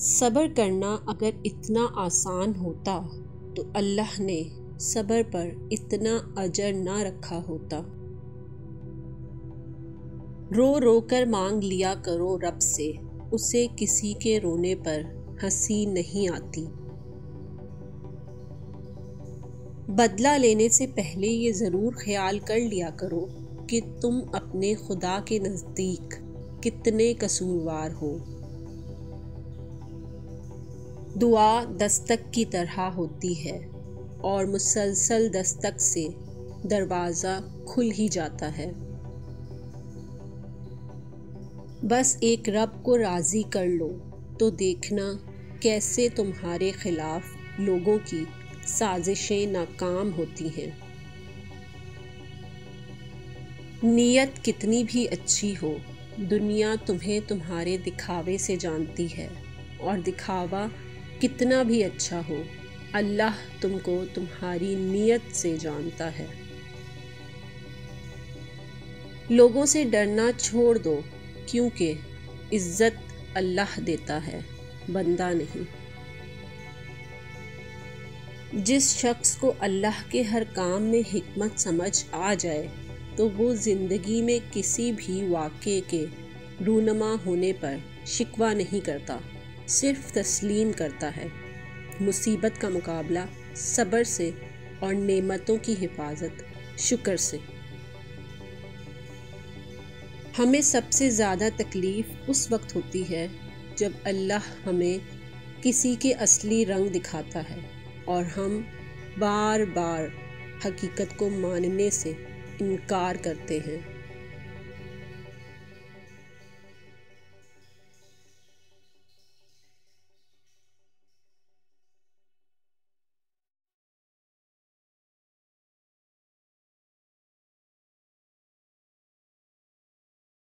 صبر کرنا اگر اتنا آسان ہوتا تو اللہ نے صبر پر اتنا اجر نہ رکھا ہوتا۔ رو رو کر مانگ لیا کرو رب سے، اسے کسی کے رونے پر ہنسی نہیں آتی۔ بدلہ لینے سے پہلے یہ ضرور خیال کر لیا کرو کہ تم اپنے خدا کے نزدیک کتنے قصوروار ہو۔ دعا دستک کی طرح ہوتی ہے اور مسلسل دستک سے دروازہ کھل ہی جاتا ہے۔ بس ایک رب کو راضی کر لو تو دیکھنا کیسے تمہارے خلاف لوگوں کی سازشیں ناکام ہوتی ہیں۔ نیت کتنی بھی اچھی ہو، دنیا تمہیں تمہارے دکھاوے سے جانتی ہے، اور دکھاوا کتنا بھی اچھا ہو، اللہ تم کو تمہاری نیت سے جانتا ہے۔ لوگوں سے ڈرنا چھوڑ دو، کیونکہ عزت اللہ دیتا ہے، بندہ نہیں۔ جس شخص کو اللہ کے ہر کام میں حکمت سمجھ آ جائے تو وہ زندگی میں کسی بھی واقعے کے رونما ہونے پر شکوہ نہیں کرتا، صرف تسلیم کرتا ہے۔ مصیبت کا مقابلہ صبر سے اور نعمتوں کی حفاظت شکر سے۔ ہمیں سب سے زیادہ تکلیف اس وقت ہوتی ہے جب اللہ ہمیں کسی کے اصلی رنگ دکھاتا ہے اور ہم بار بار حقیقت کو ماننے سے انکار کرتے ہیں۔